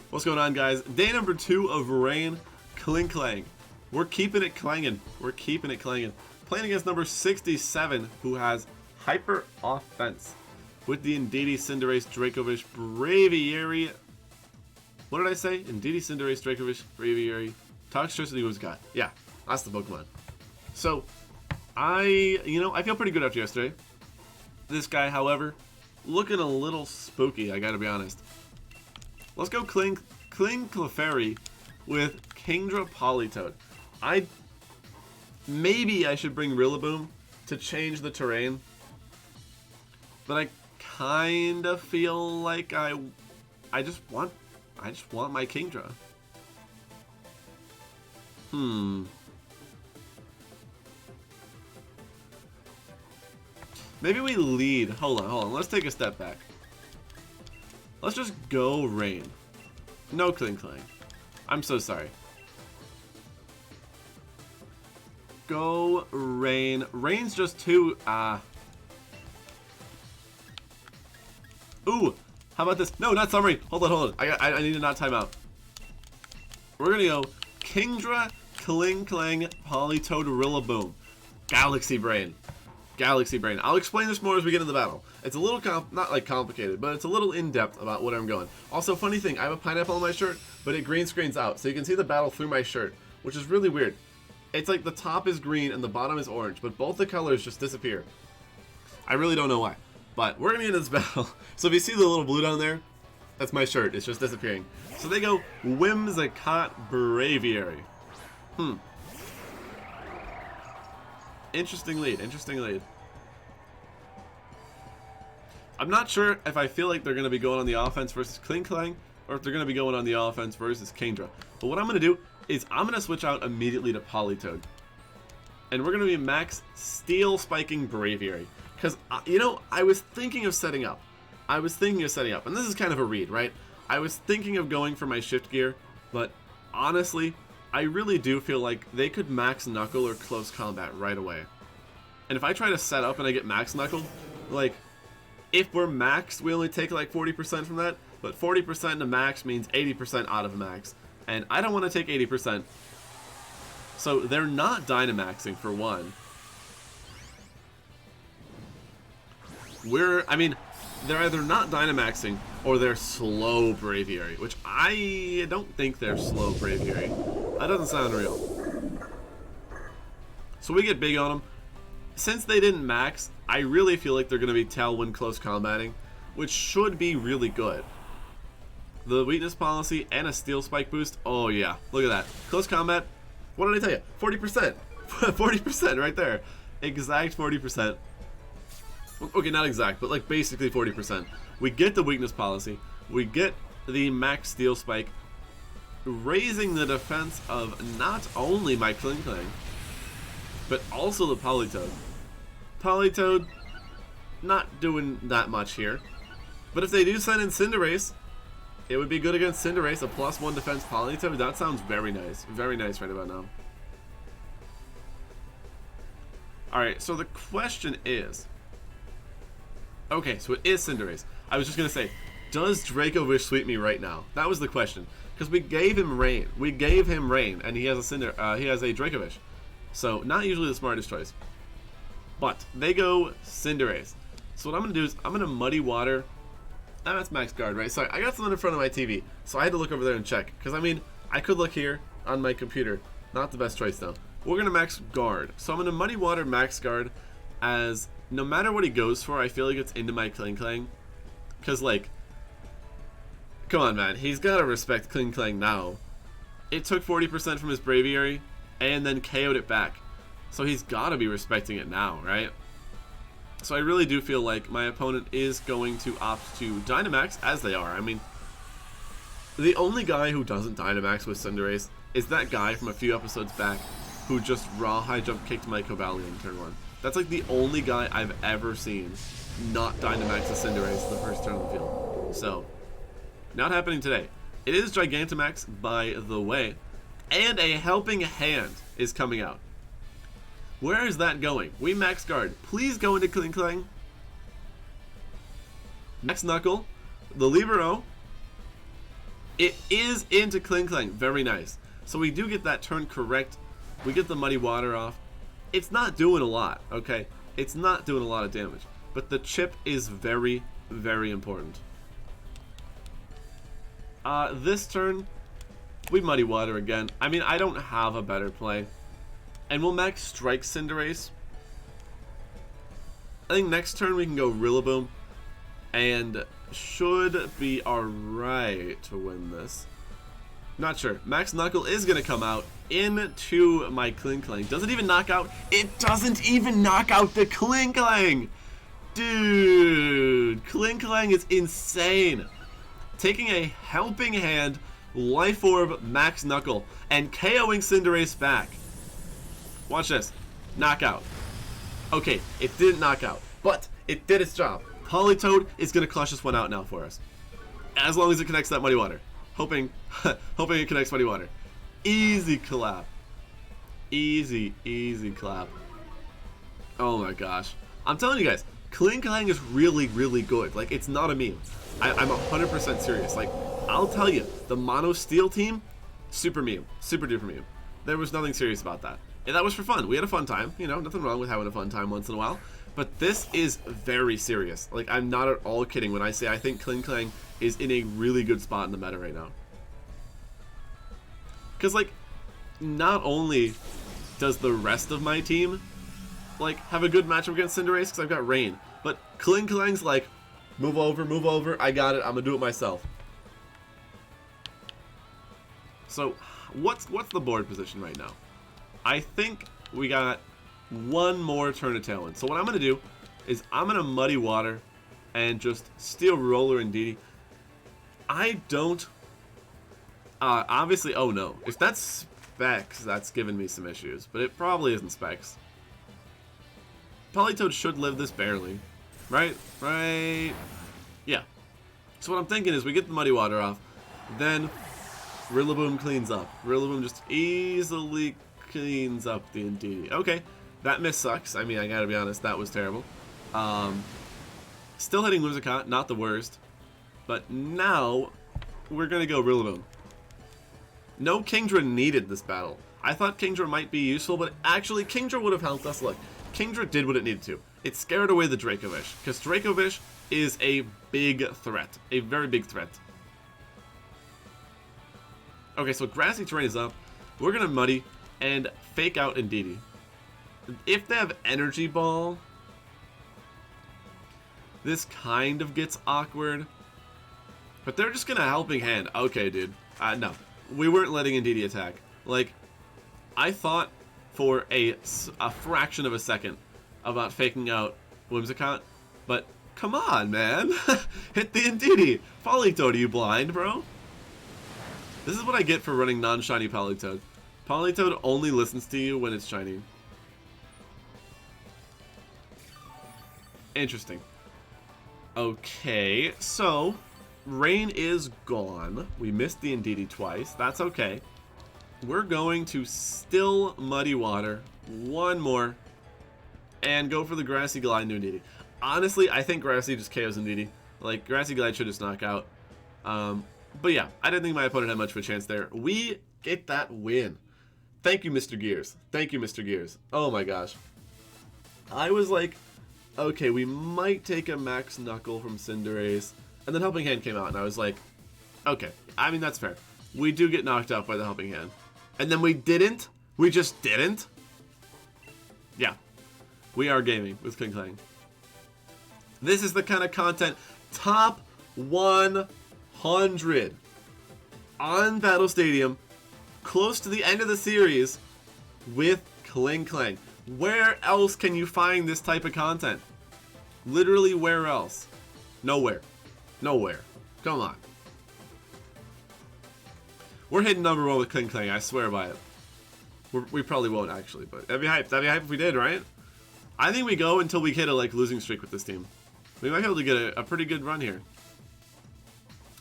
What's going on, guys? Day number 2 of Rain, Klinklang. We're keeping it clanging. We're keeping it clanging. Playing against number 67, who has Hyper Offense. With the Indeedee, Cinderace, Dracovish, Braviary. What did I say? Indeedee, Cinderace, Dracovish, Braviary. Toxtricity was got. Yeah, that's the Pokemon. So, I feel pretty good after yesterday. This guy, however, looking a little spooky, I gotta be honest. Let's go Klinklang with Kingdra Politoed. Maybe I should bring Rillaboom to change the terrain, but I kind of feel like I just want my Kingdra. Maybe we lead. Hold on. Let's take a step back. Let's just go Rain. No Klinklang. I'm so sorry. Go Rain. Rain's just too, Ooh! How about this? No, not summary! Hold on. I need to not time out. We're gonna go Kingdra, Klinklang, Politoed, Rillaboom. Galaxy Brain. Galaxy Brain. I'll explain this more as we get into the battle. It's a little, not like complicated, but it's a little in-depth about what I'm going. Also, funny thing, I have a pineapple on my shirt, but it green screens out, so you can see the battle through my shirt, which is really weird. It's like the top is green and the bottom is orange, but both the colors just disappear. I really don't know why, but we're gonna get into this battle. So if you see the little blue down there, that's my shirt. It's just disappearing. So they go Whimsicott Braviary. Interesting lead. I'm not sure if I feel like they're going to be going on the offense versus Klinklang, or if they're going to be going on the offense versus Kingdra. But what I'm going to do is I'm going to switch out immediately to Politoed. And we're going to be max Steel Spiking Braviary. Because, I was thinking of setting up. And this is kind of a read, right? I was thinking of going for my shift gear, but honestly, I really do feel like they could max Knuckle or close combat right away. And if I try to set up and I get max Knuckle, like, if we're maxed, we only take like 40% from that, but 40% to max means 80% out of max. And I don't want to take 80%. So they're not Dynamaxing for one. They're either not Dynamaxing or they're slow Braviary, which I don't think they're slow Braviary. That doesn't sound real. So we get big on them. Since they didn't max, I really feel like they're going to be Tailwind close combating, which should be really good. The weakness policy and a Steel Spike boost. Oh yeah, look at that. Close combat. What did I tell you? 40%. 40% right there. Exact 40%. Okay, not exact, but like basically 40%. We get the weakness policy. We get the max Steel Spike, raising the defense of not only my Klinklang, but also the Politoed. Politoed, not doing that much here. But if they do send in Cinderace, it would be good against Cinderace, a +1 defense Politoed. That sounds very nice. Very nice right about now. Alright, so the question is... Okay, so it is Cinderace. I was just going to say, does Dracovish sweep me right now? That was the question. Because we gave him Rain. And he has a Dracovish. So, not usually the smartest choice. But, they go Cinderace. So what I'm going to do is, I'm going to Muddy Water. That's Max Guard, right? Sorry, I got something in front of my TV. So I had to look over there and check. Because, I could look here on my computer. Not the best choice, though. We're going to Max Guard. So I'm going to Muddy Water Max Guard as... No matter what he goes for, I feel like it's into my Klinklang. Because, like... Come on, man. He's got to respect Klinklang now. It took 40% from his Braviary, and then KO'd it back. So he's got to be respecting it now, right? So I really do feel like my opponent is going to opt to Dynamax, as they are. The only guy who doesn't Dynamax with Cinderace is that guy from a few episodes back who just raw high jump kicked my Cobalion in turn 1. That's like the only guy I've ever seen not Dynamax a Cinderace the first turn on the field. So, not happening today. It is Gigantamax, by the way, and a Helping Hand is coming out. Where is that going? We Max Guard. Please go into Klinklang. Max Knuckle, the Libero, It is into Klinklang. Very nice. So we do get that turn correct. We get the Muddy Water off. It's not doing a lot, okay? It's not doing a lot of damage. But the chip is very, very important. This turn, we Muddy Water again. I mean, I don't have a better play. And we'll max Strike Cinderace. I think next turn we can go Rillaboom. And should be alright to win this. Not sure. Max Knuckle is going to come out into my Klinklang. Does it even knock out? It doesn't even knock out the Klinklang! Dude, Klinklang is insane. Taking a Helping Hand, Life Orb, Max Knuckle, and KOing Cinderace back. Watch this. Knockout. Okay, it didn't knock out, but it did its job. Politoed is going to clutch this one out now for us. As long as it connects that Muddy Water. Hoping it connects Muddy Water. Easy clap. Easy, easy clap. Oh my gosh. I'm telling you guys, Klinklang is really, really good. Like, it's not a meme. I'm 100% serious. Like, I'll tell you, the Mono Steel team, super meme. Super duper meme. There was nothing serious about that. And that was for fun. We had a fun time. You know, nothing wrong with having a fun time once in a while. But this is very serious. Like, I'm not at all kidding when I say I think Klinklang is in a really good spot in the meta right now. Because, like, not only does the rest of my team, like, have a good matchup against Cinderace because I've got Rain, but Klinklang's like, move over, I got it, I'm gonna do it myself. So, what's the board position right now? I think we got one more turn of Tailwind. So what I'm gonna do is I'm gonna Muddy Water and just Steel Roller and DD. I don't obviously, oh no, if that's Specs, that's giving me some issues, but it probably isn't Specs. Politoed should live this barely, right? Yeah. So what I'm thinking is we get the Muddy Water off, then Rillaboom cleans up. Rillaboom just easily cleans up the DD. Okay, that miss sucks. I mean, I gotta be honest, that was terrible. Still hitting Whimsicott, not the worst. But now, we're gonna go Rillaboom. No Kingdra needed this battle. I thought Kingdra might be useful, but actually Kingdra would have helped us. Look, Kingdra did what it needed to. It scared away the Dracovish, because Dracovish is a big threat. A very big threat. Okay, so Grassy Terrain is up. We're gonna Muddy and fake out Indeedee. If they have Energy Ball, this kind of gets awkward. But they're just gonna Helping Hand. Okay, dude. No. We weren't letting Indeedee attack. Like, I thought for a fraction of a second about faking out Whimsicott, but come on, man. Hit the Indeedee. Politoed, are you blind, bro? This is what I get for running non-shiny Politoed. Politoed only listens to you when it's shiny. Interesting. Okay, so Rain is gone. We missed the Indeedee twice. That's okay. We're going to still Muddy Water one more and go for the Grassy Glide into Indeedee. Honestly, I think Grassy just KOs Indeedee. Like, Grassy Glide should just knock out. But yeah, I didn't think my opponent had much of a chance there. We get that win. Thank you, Mr. Gears. Thank you, Mr. Gears. Oh my gosh. I was like, okay, we might take a Max Knuckle from Cinderace. And then Helping Hand came out, and I was like, okay, I mean, that's fair. We do get knocked out by the Helping Hand. And then we didn't? We just didn't? Yeah. We are gaming with Klinklang. This is the kind of content, top 100 on Battle Stadium, close to the end of the series with Klinklang. Where else can you find this type of content? Literally, where else? Nowhere. Nowhere. Come on. We're hitting #1 with Klinklang, I swear by it. We probably won't, actually, but that'd be hype. That'd be hype if we did, right? I think we go until we hit a losing streak with this team. We might be able to get a pretty good run here.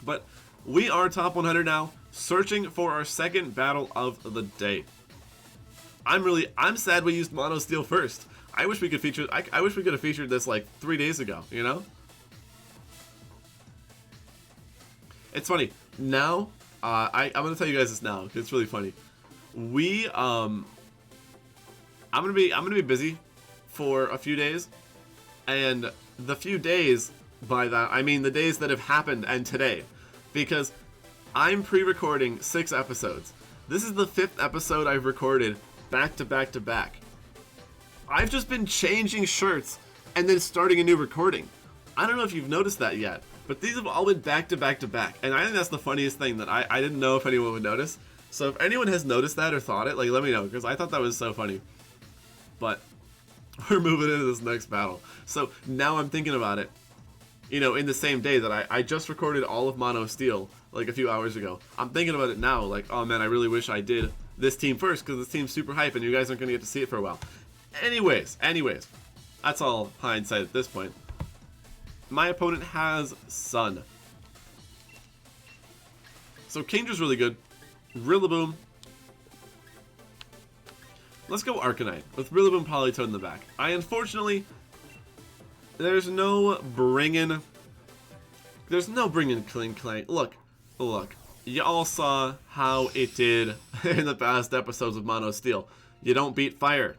But we are top 100 now, searching for our second battle of the day. I'm sad we used Mono Steel first. I wish we could feature. I wish we could have featured this like 3 days ago. You know. It's funny now. I'm gonna tell you guys this now, 'cause it's really funny. I'm gonna be busy for a few days, and the few days, by that I mean the days that have happened and today, because I'm pre-recording 6 episodes. This is the 5th episode I've recorded back to back to back. I've just been changing shirts and then starting a new recording. I don't know if you've noticed that yet, but these have all been back to back to back, and I think that's the funniest thing that I didn't know if anyone would notice. So if anyone has noticed that or thought it, like, let me know, because I thought that was so funny. But we're moving into this next battle. So now I'm thinking about it, you know, in the same day that I just recorded all of Mono Steel, like a few hours ago. I'm thinking about it now, like, oh man, I really wish I did this team first, because this team's super hype and you guys aren't going to get to see it for a while. Anyways, that's all hindsight at this point. My opponent has Sun. So Kingdra's really good. Rillaboom. Let's go Arcanine with Rillaboom Politoed in the back. Unfortunately, there's no bringing Klinklang. Look. You all saw how it did in the past episodes of Mono Steel. You don't beat Fire.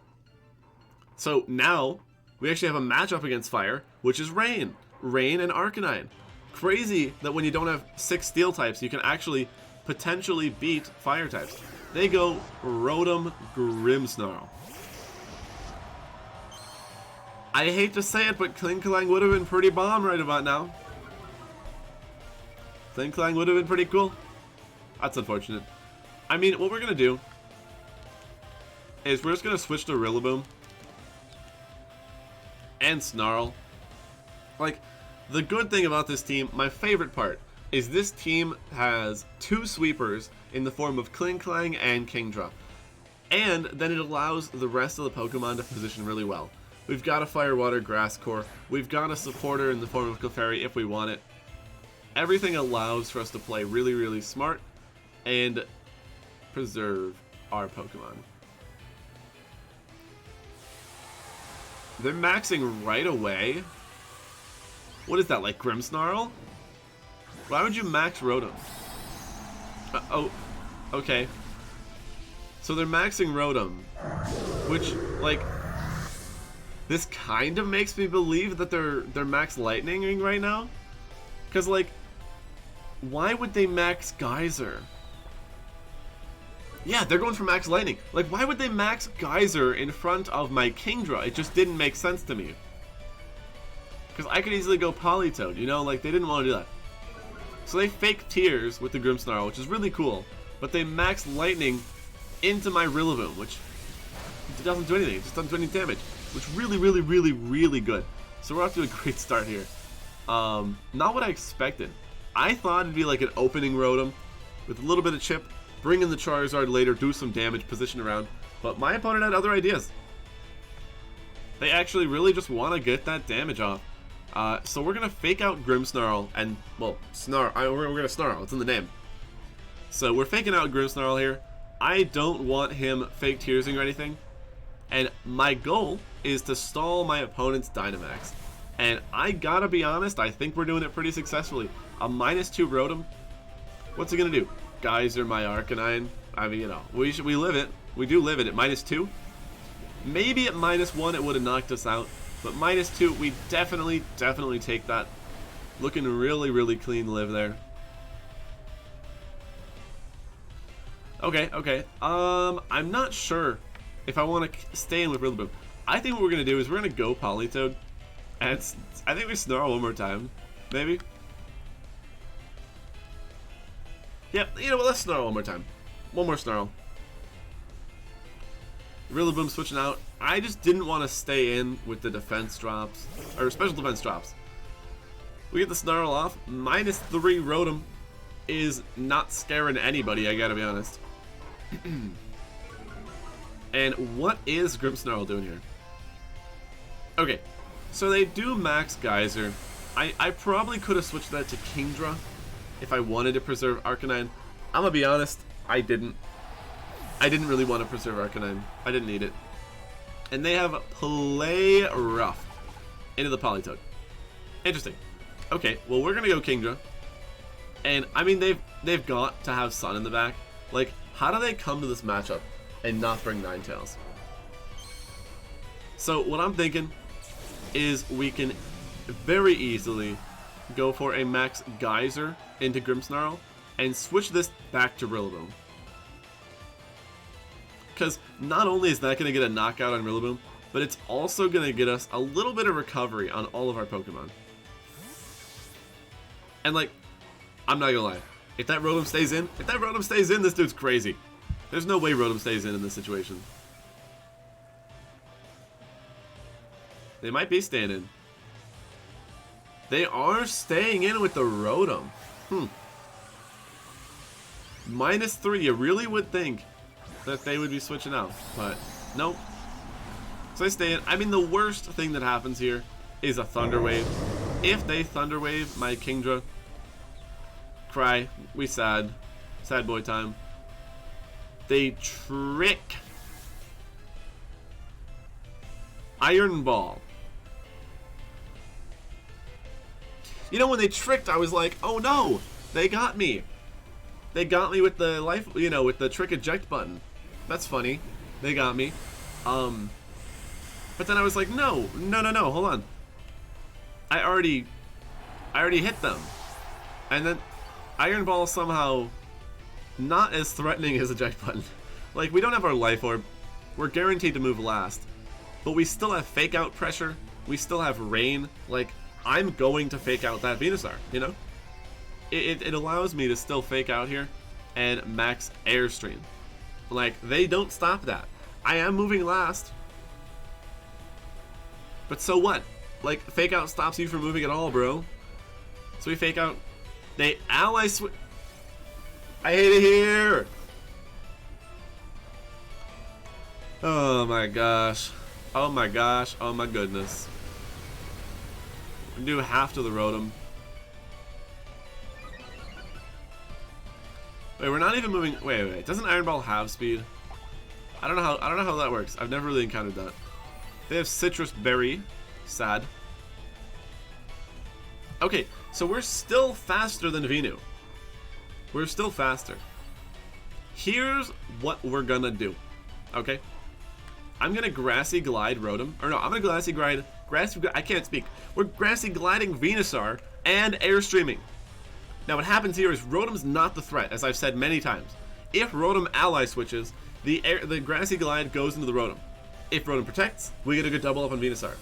So now, we actually have a matchup against Fire, which is Rain. Rain and Arcanine. Crazy that when you don't have 6 Steel types, you can actually potentially beat Fire types. They go Rotom Grimmsnarl. I hate to say it, but Klinklang would have been pretty bomb right about now. Klinklang would have been pretty cool. That's unfortunate. I mean, what we're going to do is we're just going to switch to Rillaboom and Snarl. Like, the good thing about this team, my favorite part, is this team has 2 sweepers in the form of Klinklang and Kingdra. And then it allows the rest of the Pokemon to position really well. We've got a Fire, Water, Grass core. We've got a supporter in the form of Clefairy if we want it. Everything allows for us to play really, really smart and preserve our Pokemon. They're maxing right away. What is that, like Grimmsnarl? Why would you max Rotom? Oh, okay. So they're maxing Rotom, which, like, this kind of makes me believe that they're max Lightning right now. Because, like, why would they max Geyser? Yeah, they're going for max Lightning. Like, why would they max Geyser in front of my Kingdra? It just didn't make sense to me. Because I could easily go Politoed, you know? Like, they didn't want to do that. So they fake Tears with the Grimmsnarl, which is really cool. But they max Lightning into my Rillaboom, which doesn't do anything. It just doesn't do any damage. Which really, really, really, really good. So we're off to a great start here. Not what I expected. I thought it'd be like an opening Rotom with a little bit of chip, bring in the Charizard later, do some damage, position around. But my opponent had other ideas. They actually really just want to get that damage off. So we're going to fake out Grimmsnarl and, well, we're going to Snarl. It's in the name. So we're faking out Grimmsnarl here. I don't want him fake Tearsing or anything. And my goal is to stall my opponent's Dynamax. And I gotta be honest, I think we're doing it pretty successfully. A -2 Rotom. What's it gonna do? Geyser my Arcanine. I mean, you know, we live it. We do live it at -2. Maybe at -1 it would have knocked us out. But -2, we definitely take that. Looking really, really clean live there. Okay. I'm not sure if I want to stay in with Rillaboom. I think what we're going to do is we're going to go Politoed. And I think we Snarl one more time. Maybe? Yep, you know what, let's Snarl one more time. One more Snarl. Rillaboom switching out. I just didn't want to stay in with the defense drops. Or special defense drops. We get the Snarl off. -3 Rotom is not scaring anybody, I gotta be honest. And what is Grimmsnarl doing here? Okay, so they do max Geyser. I probably could have switched that to Kingdra if I wanted to preserve Arcanine. I'm gonna be honest, I didn't. I didn't really want to preserve Arcanine. I didn't need it. And they have Play Rough into the Politoed. Interesting. Okay, well we're gonna go Kingdra. And I mean, they've got to have Sun in the back. Like, how do they come to this matchup and not bring Ninetales? So what I'm thinking is we can very easily go for a Max Geyser into Grimmsnarl and switch this back to Rillaboom. Because not only is that going to get a knockout on Rillaboom, but it's also going to get us a little bit of recovery on all of our Pokemon. And like, I'm not gonna lie, if that Rotom stays in, this dude's crazy. There's no way Rotom stays in this situation. They might be staying in. They are staying in with the Rotom. -3, you really would think that they would be switching out, but nope. So they stay in. I mean, the worst thing that happens here is a Thunder Wave. If they Thunder Wave my Kingdra, cry, we sad boy time. They trick Iron Ball. You know, when they tricked, I was like, oh no, they got me. They got me with the life, you know, with the trick eject button. That's funny. They got me. But then I was like, no, hold on. I already hit them. And then Iron Ball somehow not as threatening as eject button. Like, we don't have our life orb. We're guaranteed to move last. But we still have fake out pressure. We still have rain. Like, I'm going to fake out that Venusaur, you know? It allows me to still fake out here and max Airstream. Like, they don't stop that. I am moving last. But so what? Like, fake out stops you from moving at all, bro. So we fake out. They ally switch. I hate it here. Oh my gosh. Oh my gosh. Oh my goodness. Do half to the Rotom. Wait, we're not even moving. Wait. Doesn't Iron Ball have speed? I don't know how that works. I've never really encountered that. They have Citrus Berry. Sad. Okay, so we're still faster than Venu. We're still faster. Here's what we're gonna do. Okay? I'm gonna Grassy Glide Rotom. Or no, I'm gonna Grassy Glide. I can't speak. We're Grassy Gliding Venusaur and Airstreaming. Now what happens here is Rotom's not the threat, as I've said many times. If Rotom ally switches, the Grassy Glide goes into the Rotom. If Rotom protects, we get a good double up on Venusaur.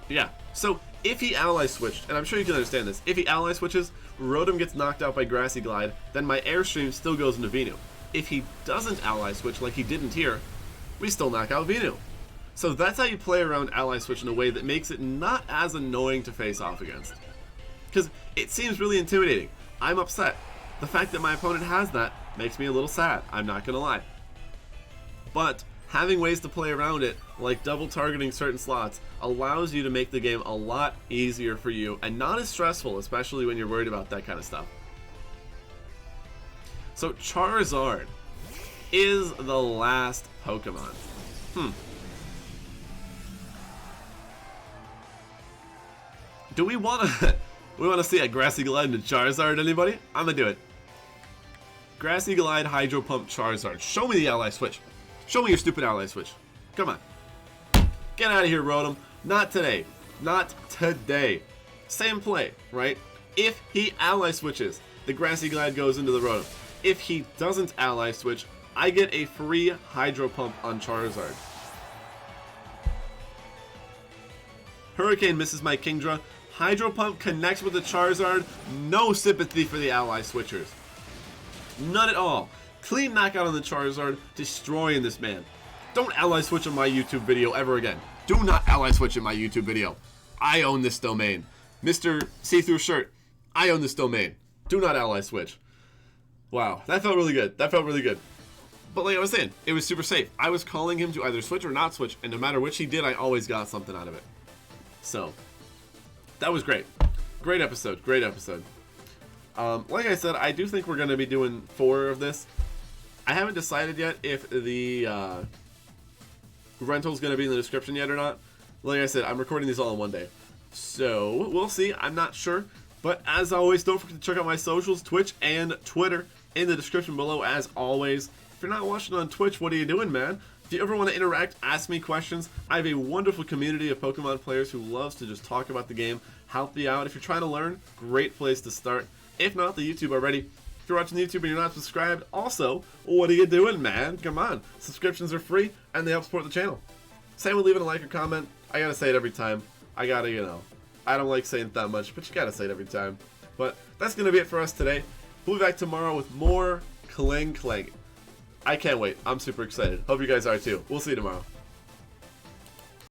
Yeah, so if he ally switched, and I'm sure you can understand this, if he ally switches, Rotom gets knocked out by Grassy Glide, then my Airstream still goes into Venu. If he doesn't ally switch like he didn't here, we still knock out Venu. So that's how you play around ally switch in a way that makes it not as annoying to face off against. Because it seems really intimidating. I'm upset. The fact that my opponent has that makes me a little sad, I'm not gonna lie. But having ways to play around it, like double targeting certain slots, allows you to make the game a lot easier for you and not as stressful, especially when you're worried about that kind of stuff. So Charizard is the last Pokemon. Do we want to see a Grassy Glide into Charizard, anybody? I'm gonna do it. Grassy Glide, Hydro Pump, Charizard. Show me the ally switch. Show me your stupid ally switch. Come on. Get out of here, Rotom. Not today. Not today. Same play, right? If he ally switches, the Grassy Glide goes into the Rotom. If he doesn't ally switch, I get a free Hydro Pump on Charizard. Hurricane misses my Kingdra. Hydro Pump connects with the Charizard. No sympathy for the ally switchers. None at all. Clean knockout on the Charizard, destroying this man. Don't ally switch on my YouTube video ever again. Do not ally switch in my YouTube video. I own this domain. Mr. See-Through Shirt, I own this domain. Do not ally switch. Wow, that felt really good. That felt really good. But like I was saying, it was super safe. I was calling him to either switch or not switch, and no matter which he did, I always got something out of it. So, that was great. Great episode. Great episode. Like I said, I do think we're going to be doing 4 of this. I haven't decided yet if the rental's going to be in the description yet or not. Like I said, I'm recording these all in one day. So, we'll see. I'm not sure. But as always, don't forget to check out my socials, Twitch and Twitter, in the description below as always. If you're not watching on Twitch, what are you doing, man? If you ever want to interact, ask me questions. I have a wonderful community of Pokemon players who loves to just talk about the game, help you out. If you're trying to learn, great place to start. If not, the YouTube already. If you're watching YouTube and you're not subscribed, also, what are you doing, man? Come on. Subscriptions are free, and they help support the channel. Same with leaving a like or comment. I gotta say it every time. I gotta, you know, I don't like saying it that much, but you gotta say it every time. But that's gonna be it for us today. We'll be back tomorrow with more Klinklang. I can't wait. I'm super excited. Hope you guys are too. We'll see you tomorrow.